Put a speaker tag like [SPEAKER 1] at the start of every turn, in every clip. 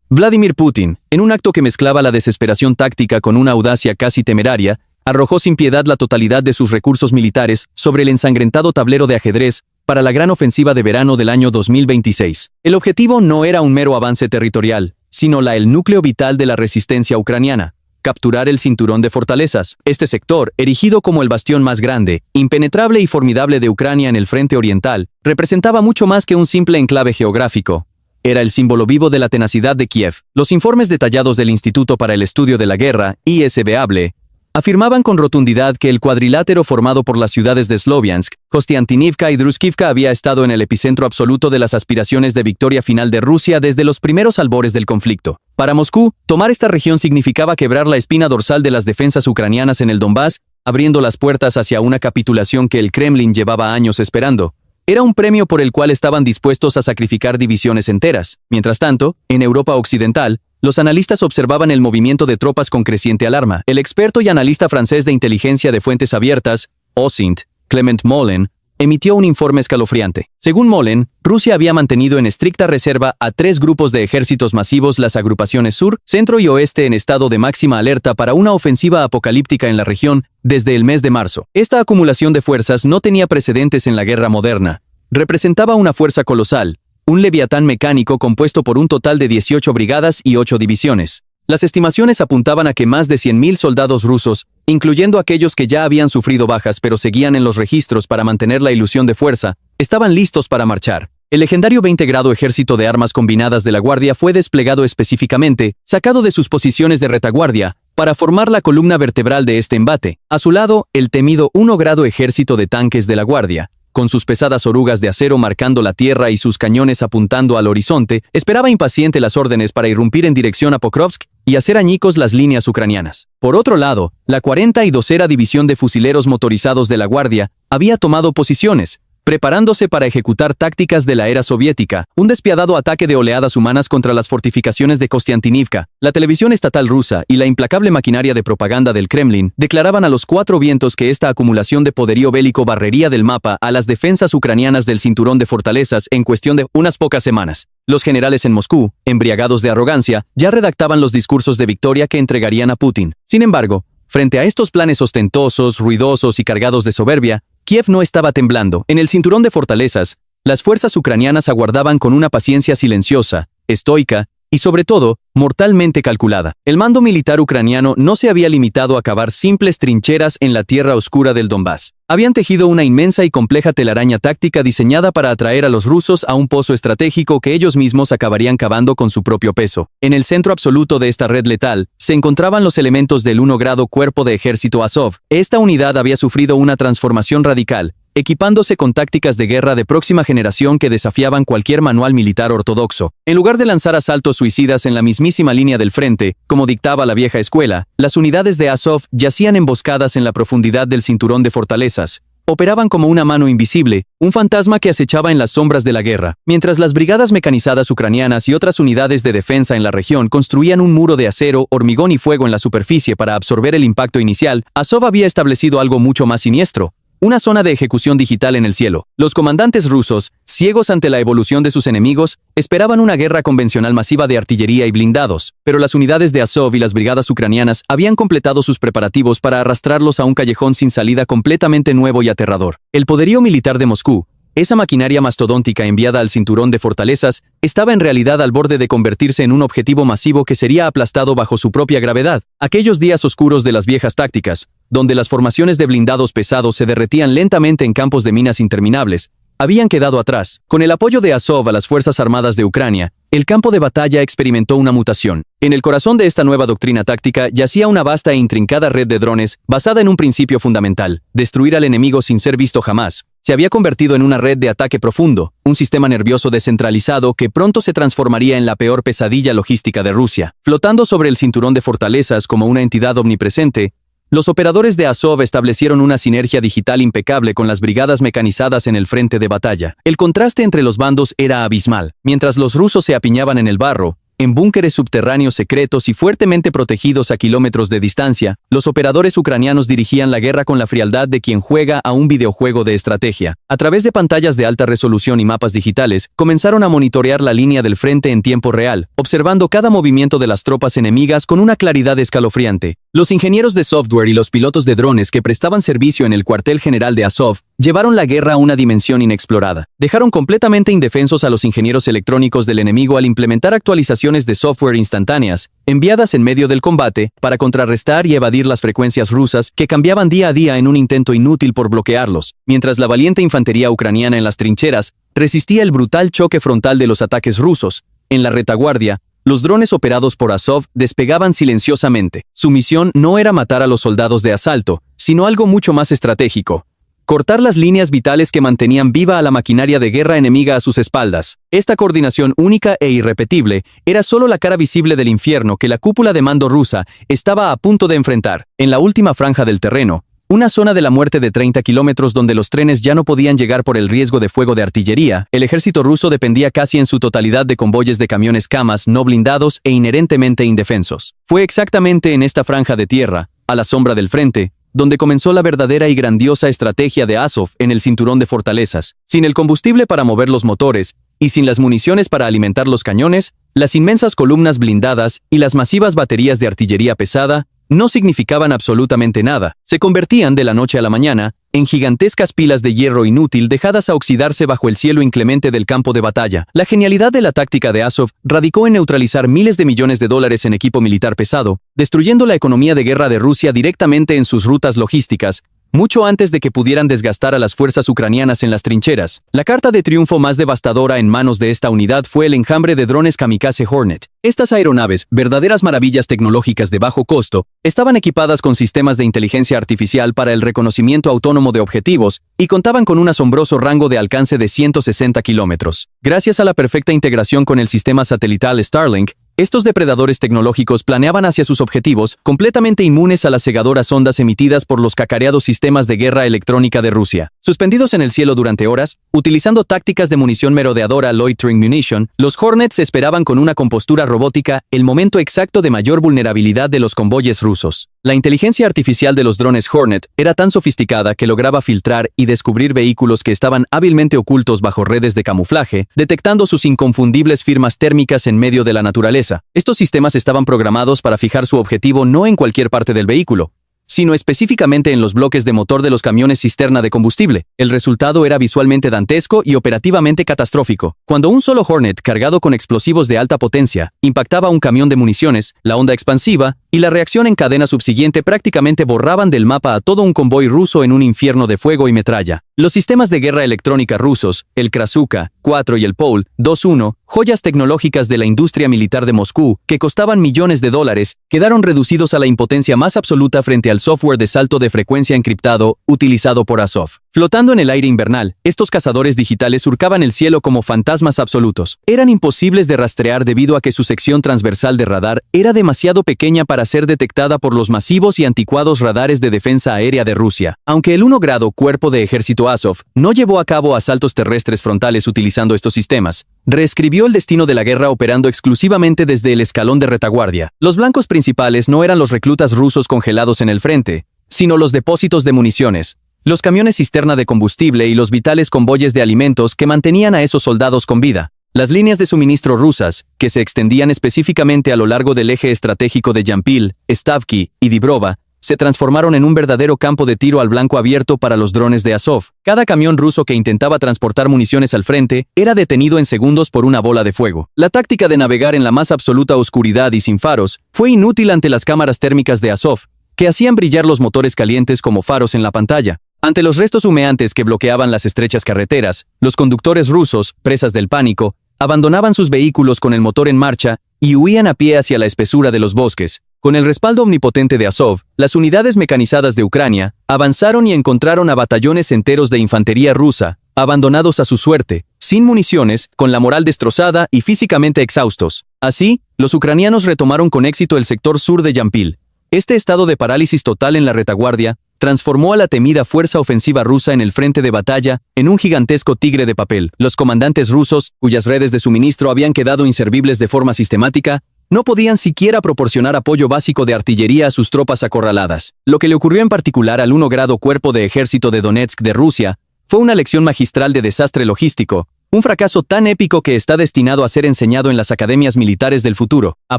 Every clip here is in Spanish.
[SPEAKER 1] Vladimir Putin, en un acto que mezclaba la desesperación táctica con una audacia casi temeraria, arrojó sin piedad la totalidad de sus recursos militares sobre el ensangrentado tablero de ajedrez para la gran ofensiva de verano del año 2026. El objetivo no era un mero avance territorial, sino el núcleo vital de la resistencia ucraniana: capturar el cinturón de fortalezas. Este sector, erigido como el bastión más grande, impenetrable y formidable de Ucrania en el frente oriental, representaba mucho más que un simple enclave geográfico. Era el símbolo vivo de la tenacidad de Kiev. Los informes detallados del Instituto para el Estudio de la Guerra, ISBAble, afirmaban con rotundidad que el cuadrilátero formado por las ciudades de Sloviansk, Kostiantynivka y Druskivka había estado en el epicentro absoluto de las aspiraciones de victoria final de Rusia desde los primeros albores del conflicto. Para Moscú, tomar esta región significaba quebrar la espina dorsal de las defensas ucranianas en el Donbass, abriendo las puertas hacia una capitulación que el Kremlin llevaba años esperando. Era un premio por el cual estaban dispuestos a sacrificar divisiones enteras. Mientras tanto, en Europa Occidental, los analistas observaban el movimiento de tropas con creciente alarma. El experto y analista francés de inteligencia de fuentes abiertas, OSINT, Clement Mollin, emitió un informe escalofriante. Según Mollin, Rusia había mantenido en estricta reserva a 3 grupos de ejércitos masivos, las agrupaciones sur, centro y oeste, en estado de máxima alerta para una ofensiva apocalíptica en la región desde el mes de marzo. Esta acumulación de fuerzas no tenía precedentes en la guerra moderna. Representaba una fuerza colosal, un leviatán mecánico compuesto por un total de 18 brigadas y 8 divisiones. Las estimaciones apuntaban a que más de 100.000 soldados rusos, incluyendo aquellos que ya habían sufrido bajas pero seguían en los registros para mantener la ilusión de fuerza, estaban listos para marchar. El legendario 20-grado ejército de armas combinadas de la Guardia fue desplegado específicamente, sacado de sus posiciones de retaguardia, para formar la columna vertebral de este embate. A su lado, el temido 1-grado ejército de tanques de la Guardia, con sus pesadas orugas de acero marcando la tierra y sus cañones apuntando al horizonte, esperaba impaciente las órdenes para irrumpir en dirección a Pokrovsk y hacer añicos las líneas ucranianas. Por otro lado, la 42ª División de Fusileros Motorizados de la Guardia había tomado posiciones, preparándose para ejecutar tácticas de la era soviética, un despiadado ataque de oleadas humanas contra las fortificaciones de Kostiantynivka. La televisión estatal rusa y la implacable maquinaria de propaganda del Kremlin declaraban a los 4 vientos que esta acumulación de poderío bélico barrería del mapa a las defensas ucranianas del cinturón de fortalezas en cuestión de unas pocas semanas. Los generales en Moscú, embriagados de arrogancia, ya redactaban los discursos de victoria que entregarían a Putin. Sin embargo, frente a estos planes ostentosos, ruidosos y cargados de soberbia, Kiev no estaba temblando. En el cinturón de fortalezas, las fuerzas ucranianas aguardaban con una paciencia silenciosa, estoica y, sobre todo, mortalmente calculada. El mando militar ucraniano no se había limitado a cavar simples trincheras en la tierra oscura del Donbass. Habían tejido una inmensa y compleja telaraña táctica diseñada para atraer a los rusos a un pozo estratégico que ellos mismos acabarían cavando con su propio peso. En el centro absoluto de esta red letal, se encontraban los elementos del 1-grado Cuerpo de Ejército Azov. Esta unidad había sufrido una transformación radical, equipándose con tácticas de guerra de próxima generación que desafiaban cualquier manual militar ortodoxo. En lugar de lanzar asaltos suicidas en la mismísima línea del frente, como dictaba la vieja escuela, las unidades de Azov yacían emboscadas en la profundidad del cinturón de fortalezas. Operaban como una mano invisible, un fantasma que acechaba en las sombras de la guerra, mientras las brigadas mecanizadas ucranianas y otras unidades de defensa en la región construían un muro de acero, hormigón y fuego en la superficie para absorber el impacto inicial. Azov había establecido algo mucho más siniestro: una zona de ejecución digital en el cielo. Los comandantes rusos, ciegos ante la evolución de sus enemigos, esperaban una guerra convencional masiva de artillería y blindados, pero las unidades de Azov y las brigadas ucranianas habían completado sus preparativos para arrastrarlos a un callejón sin salida completamente nuevo y aterrador. El poderío militar de Moscú, esa maquinaria mastodóntica enviada al cinturón de fortalezas, estaba en realidad al borde de convertirse en un objetivo masivo que sería aplastado bajo su propia gravedad. Aquellos días oscuros de las viejas tácticas, donde las formaciones de blindados pesados se derretían lentamente en campos de minas interminables, habían quedado atrás. Con el apoyo de Azov a las Fuerzas Armadas de Ucrania, el campo de batalla experimentó una mutación. En el corazón de esta nueva doctrina táctica yacía una vasta e intrincada red de drones basada en un principio fundamental: destruir al enemigo sin ser visto jamás. Se había convertido en una red de ataque profundo, un sistema nervioso descentralizado que pronto se transformaría en la peor pesadilla logística de Rusia. Flotando sobre el cinturón de fortalezas como una entidad omnipresente, los operadores de Azov establecieron una sinergia digital impecable con las brigadas mecanizadas en el frente de batalla. El contraste entre los bandos era abismal. Mientras los rusos se apiñaban en el barro, En búnkeres subterráneos secretos y fuertemente protegidos a kilómetros de distancia, los operadores ucranianos dirigían la guerra con la frialdad de quien juega a un videojuego de estrategia. A través de pantallas de alta resolución y mapas digitales, comenzaron a monitorear la línea del frente en tiempo real, observando cada movimiento de las tropas enemigas con una claridad escalofriante. Los ingenieros de software y los pilotos de drones que prestaban servicio en el cuartel general de Azov llevaron la guerra a una dimensión inexplorada. Dejaron completamente indefensos a los ingenieros electrónicos del enemigo al implementar actualizaciones de software instantáneas, enviadas en medio del combate, para contrarrestar y evadir las frecuencias rusas que cambiaban día a día en un intento inútil por bloquearlos, mientras la valiente infantería ucraniana en las trincheras resistía el brutal choque frontal de los ataques rusos. En la retaguardia, los drones operados por Azov despegaban silenciosamente. Su misión no era matar a los soldados de asalto, sino algo mucho más estratégico: cortar las líneas vitales que mantenían viva a la maquinaria de guerra enemiga a sus espaldas. Esta coordinación única e irrepetible era solo la cara visible del infierno que la cúpula de mando rusa estaba a punto de enfrentar. En la última franja del terreno, una zona de la muerte de 30 kilómetros donde los trenes ya no podían llegar por el riesgo de fuego de artillería, el ejército ruso dependía casi en su totalidad de convoyes de camiones camas no blindados e inherentemente indefensos. Fue exactamente en esta franja de tierra, a la sombra del frente, donde comenzó la verdadera y grandiosa estrategia de Azov en el cinturón de fortalezas. Sin el combustible para mover los motores, y sin las municiones para alimentar los cañones, las inmensas columnas blindadas y las masivas baterías de artillería pesada no significaban absolutamente nada. Se convertían de la noche a la mañana en gigantescas pilas de hierro inútil dejadas a oxidarse bajo el cielo inclemente del campo de batalla. La genialidad de la táctica de Azov radicó en neutralizar miles de millones de dólares en equipo militar pesado, destruyendo la economía de guerra de Rusia directamente en sus rutas logísticas, mucho antes de que pudieran desgastar a las fuerzas ucranianas en las trincheras. La carta de triunfo más devastadora en manos de esta unidad fue el enjambre de drones kamikaze Hornet. Estas aeronaves, verdaderas maravillas tecnológicas de bajo costo, estaban equipadas con sistemas de inteligencia artificial para el reconocimiento autónomo de objetivos y contaban con un asombroso rango de alcance de 160 kilómetros. Gracias a la perfecta integración con el sistema satelital Starlink, estos depredadores tecnológicos planeaban hacia sus objetivos, completamente inmunes a las cegadoras ondas emitidas por los cacareados sistemas de guerra electrónica de Rusia. Suspendidos en el cielo durante horas, utilizando tácticas de munición merodeadora loitering munition, los Hornets esperaban con una compostura robótica el momento exacto de mayor vulnerabilidad de los convoyes rusos. La inteligencia artificial de los drones Hornet era tan sofisticada que lograba filtrar y descubrir vehículos que estaban hábilmente ocultos bajo redes de camuflaje, detectando sus inconfundibles firmas térmicas en medio de la naturaleza. Estos sistemas estaban programados para fijar su objetivo no en cualquier parte del vehículo, sino específicamente en los bloques de motor de los camiones cisterna de combustible. El resultado era visualmente dantesco y operativamente catastrófico. Cuando un solo Hornet cargado con explosivos de alta potencia impactaba un camión de municiones, la onda expansiva y la reacción en cadena subsiguiente prácticamente borraban del mapa a todo un convoy ruso en un infierno de fuego y metralla. Los sistemas de guerra electrónica rusos, el Krasuka 4 y el Pol 2-1, joyas tecnológicas de la industria militar de Moscú, que costaban millones de dólares, quedaron reducidos a la impotencia más absoluta frente al software de salto de frecuencia encriptado utilizado por Azov. Flotando en el aire invernal, estos cazadores digitales surcaban el cielo como fantasmas absolutos. Eran imposibles de rastrear debido a que su sección transversal de radar era demasiado pequeña para ser detectada por los masivos y anticuados radares de defensa aérea de Rusia. Aunque el 1 grado Cuerpo de Ejército Azov no llevó a cabo asaltos terrestres frontales utilizando estos sistemas, reescribió el destino de la guerra operando exclusivamente desde el escalón de retaguardia. Los blancos principales no eran los reclutas rusos congelados en el frente, sino los depósitos de municiones, los camiones cisterna de combustible y los vitales convoyes de alimentos que mantenían a esos soldados con vida. Las líneas de suministro rusas, que se extendían específicamente a lo largo del eje estratégico de Yampil, Stavki y Dibrova, se transformaron en un verdadero campo de tiro al blanco abierto para los drones de Azov. Cada camión ruso que intentaba transportar municiones al frente era detenido en segundos por una bola de fuego. La táctica de navegar en la más absoluta oscuridad y sin faros fue inútil ante las cámaras térmicas de Azov, que hacían brillar los motores calientes como faros en la pantalla. Ante los restos humeantes que bloqueaban las estrechas carreteras, los conductores rusos, presas del pánico, abandonaban sus vehículos con el motor en marcha y huían a pie hacia la espesura de los bosques. Con el respaldo omnipotente de Azov, las unidades mecanizadas de Ucrania avanzaron y encontraron a batallones enteros de infantería rusa, abandonados a su suerte, sin municiones, con la moral destrozada y físicamente exhaustos. Así, los ucranianos retomaron con éxito el sector sur de Yampil. Este estado de parálisis total en la retaguardia transformó a la temida fuerza ofensiva rusa en el frente de batalla en un gigantesco tigre de papel. Los comandantes rusos, cuyas redes de suministro habían quedado inservibles de forma sistemática, no podían siquiera proporcionar apoyo básico de artillería a sus tropas acorraladas. Lo que le ocurrió en particular al 1 grado Cuerpo de Ejército de Donetsk de Rusia fue una lección magistral de desastre logístico, un fracaso tan épico que está destinado a ser enseñado en las academias militares del futuro. A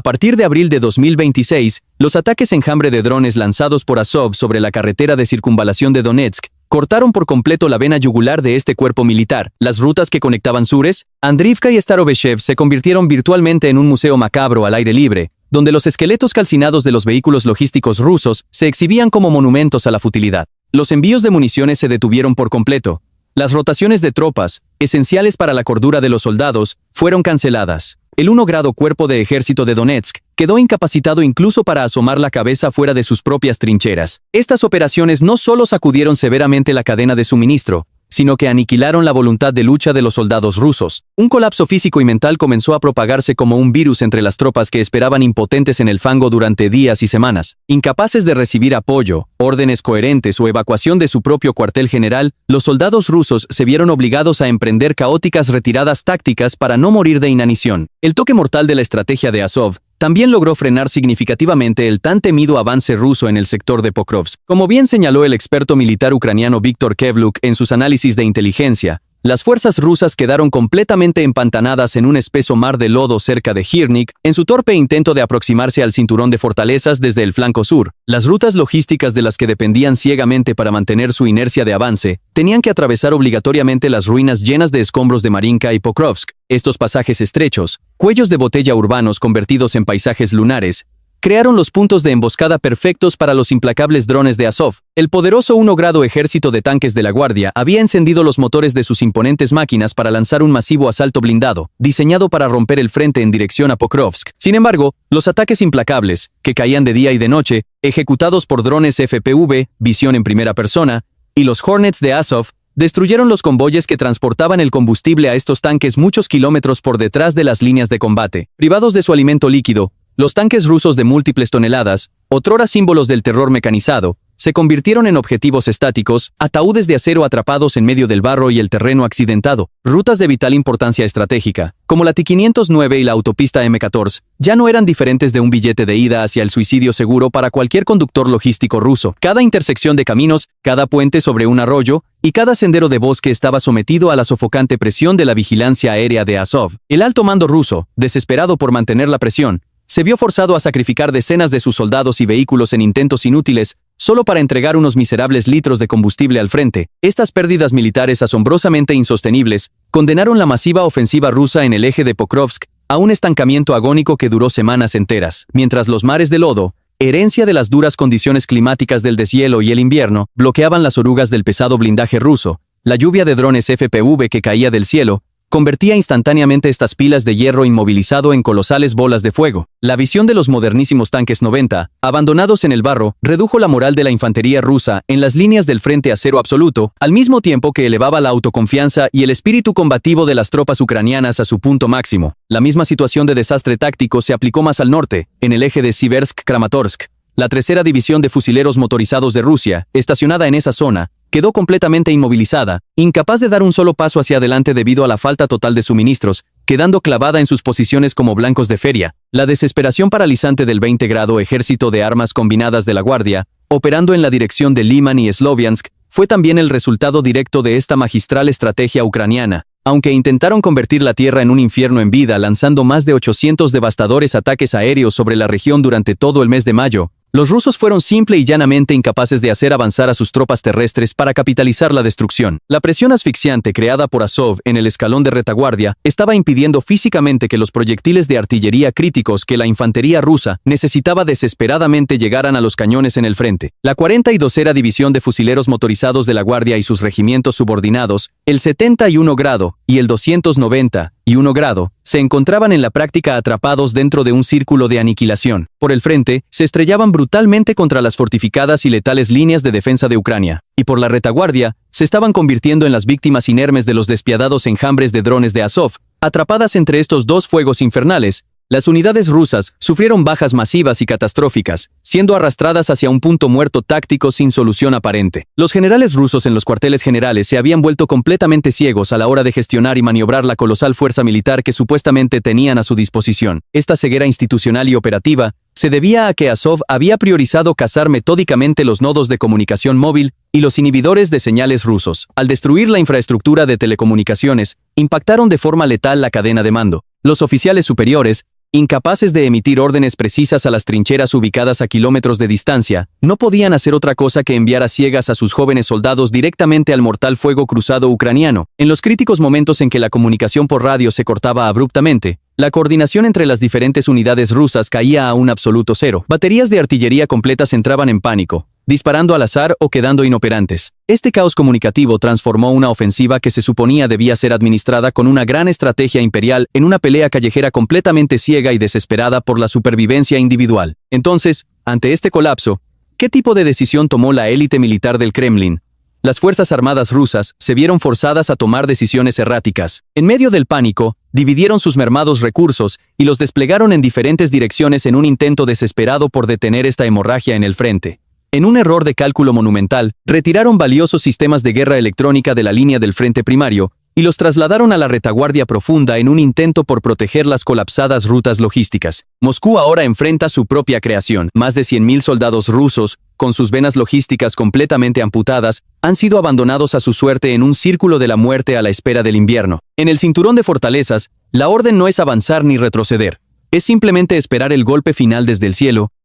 [SPEAKER 1] partir de abril de 2026, los ataques enjambre de drones lanzados por Azov sobre la carretera de circunvalación de Donetsk cortaron por completo la vena yugular de este cuerpo militar. Las rutas que conectaban Sures, Andriivka y Starovechev se convirtieron virtualmente en un museo macabro al aire libre, donde los esqueletos calcinados de los vehículos logísticos rusos se exhibían como monumentos a la futilidad. Los envíos de municiones se detuvieron por completo. Las rotaciones de tropas, esenciales para la cordura de los soldados, fueron canceladas. El 1 grado Cuerpo de Ejército de Donetsk quedó incapacitado incluso para asomar la cabeza fuera de sus propias trincheras. Estas operaciones no solo sacudieron severamente la cadena de suministro, sino que aniquilaron la voluntad de lucha de los soldados rusos. Un colapso físico y mental comenzó a propagarse como un virus entre las tropas que esperaban impotentes en el fango durante días y semanas. Incapaces de recibir apoyo, órdenes coherentes o evacuación de su propio cuartel general, los soldados rusos se vieron obligados a emprender caóticas retiradas tácticas para no morir de inanición. El toque mortal de la estrategia de Azov también logró frenar significativamente el tan temido avance ruso en el sector de Pokrovsk. Como bien señaló el experto militar ucraniano Viktor Kevluk en sus análisis de inteligencia, las fuerzas rusas quedaron completamente empantanadas en un espeso mar de lodo cerca de Hirnik, en su torpe intento de aproximarse al cinturón de fortalezas desde el flanco sur. Las rutas logísticas de las que dependían ciegamente para mantener su inercia de avance, tenían que atravesar obligatoriamente las ruinas llenas de escombros de Marinka y Pokrovsk. Estos pasajes estrechos, cuellos de botella urbanos convertidos en paisajes lunares, crearon los puntos de emboscada perfectos para los implacables drones de Azov. El poderoso 1 grado ejército de tanques de la Guardia había encendido los motores de sus imponentes máquinas para lanzar un masivo asalto blindado, diseñado para romper el frente en dirección a Pokrovsk. Sin embargo, los ataques implacables, que caían de día y de noche, ejecutados por drones FPV, visión en primera persona, y los Hornets de Azov, destruyeron los convoyes que transportaban el combustible a estos tanques muchos kilómetros por detrás de las líneas de combate. Privados de su alimento líquido, los tanques rusos de múltiples toneladas, otrora símbolos del terror mecanizado, se convirtieron en objetivos estáticos, ataúdes de acero atrapados en medio del barro y el terreno accidentado. Rutas de vital importancia estratégica, como la T-509 y la autopista M14, ya no eran diferentes de un billete de ida hacia el suicidio seguro para cualquier conductor logístico ruso. Cada intersección de caminos, cada puente sobre un arroyo, y cada sendero de bosque estaba sometido a la sofocante presión de la vigilancia aérea de Azov. El alto mando ruso, desesperado por mantener la presión, se vio forzado a sacrificar decenas de sus soldados y vehículos en intentos inútiles, solo para entregar unos miserables litros de combustible al frente. Estas pérdidas militares asombrosamente insostenibles condenaron la masiva ofensiva rusa en el eje de Pokrovsk a un estancamiento agónico que duró semanas enteras, mientras los mares de lodo, herencia de las duras condiciones climáticas del deshielo y el invierno, bloqueaban las orugas del pesado blindaje ruso. La lluvia de drones FPV que caía del cielo convertía instantáneamente estas pilas de hierro inmovilizado en colosales bolas de fuego. La visión de los modernísimos tanques 90, abandonados en el barro, redujo la moral de la infantería rusa en las líneas del frente a cero absoluto, al mismo tiempo que elevaba la autoconfianza y el espíritu combativo de las tropas ucranianas a su punto máximo. La misma situación de desastre táctico se aplicó más al norte, en el eje de Siversk-Kramatorsk. La tercera división de fusileros motorizados de Rusia, estacionada en esa zona, quedó completamente inmovilizada, incapaz de dar un solo paso hacia adelante debido a la falta total de suministros, quedando clavada en sus posiciones como blancos de feria. La desesperación paralizante del 20 grado Ejército de Armas Combinadas de la Guardia, operando en la dirección de Liman y Sloviansk, fue también el resultado directo de esta magistral estrategia ucraniana. Aunque intentaron convertir la tierra en un infierno en vida lanzando más de 800 devastadores ataques aéreos sobre la región durante todo el mes de mayo, los rusos fueron simple y llanamente incapaces de hacer avanzar a sus tropas terrestres para capitalizar la destrucción. La presión asfixiante creada por Azov en el escalón de retaguardia estaba impidiendo físicamente que los proyectiles de artillería críticos que la infantería rusa necesitaba desesperadamente llegaran a los cañones en el frente. La 42ª División de Fusileros Motorizados de la Guardia y sus regimientos subordinados, el 71 grado y el 291 grado, se encontraban en la práctica atrapados dentro de un círculo de aniquilación. Por el frente, se estrellaban brutalmente contra las fortificadas y letales líneas de defensa de Ucrania, y por la retaguardia, se estaban convirtiendo en las víctimas inermes de los despiadados enjambres de drones de Azov. Atrapadas entre estos dos fuegos infernales, Las unidades rusas sufrieron bajas masivas y catastróficas, siendo arrastradas hacia un punto muerto táctico sin solución aparente. Los generales rusos en los cuarteles generales se habían vuelto completamente ciegos a la hora de gestionar y maniobrar la colosal fuerza militar que supuestamente tenían a su disposición. Esta ceguera institucional y operativa se debía a que Azov había priorizado cazar metódicamente los nodos de comunicación móvil y los inhibidores de señales rusos. Al destruir la infraestructura de telecomunicaciones, impactaron de forma letal la cadena de mando. Los oficiales superiores, incapaces de emitir órdenes precisas a las trincheras ubicadas a kilómetros de distancia, no podían hacer otra cosa que enviar a ciegas a sus jóvenes soldados directamente al mortal fuego cruzado ucraniano. En los críticos momentos en que la comunicación por radio se cortaba abruptamente, la coordinación entre las diferentes unidades rusas caía a un absoluto cero. Baterías de artillería completas entraban en pánico, disparando al azar o quedando inoperantes. Este caos comunicativo transformó una ofensiva que se suponía debía ser administrada con una gran estrategia imperial en una pelea callejera completamente ciega y desesperada por la supervivencia individual. Entonces, ante este colapso, ¿qué tipo de decisión tomó la élite militar del Kremlin? Las fuerzas armadas rusas se vieron forzadas a tomar decisiones erráticas. En medio del pánico, dividieron sus mermados recursos y los desplegaron en diferentes direcciones en un intento desesperado por detener esta hemorragia en el frente. En un error de cálculo monumental, retiraron valiosos sistemas de guerra electrónica de la línea del frente primario y los trasladaron a la retaguardia profunda en un intento por proteger las colapsadas rutas logísticas. Moscú ahora enfrenta su propia creación. Más de 100.000 soldados rusos, con sus venas logísticas completamente amputadas, han sido abandonados a su suerte en un círculo de la muerte a la espera del invierno. En el cinturón de fortalezas, la orden no es avanzar ni retroceder. Es simplemente esperar el golpe final desde el cielo,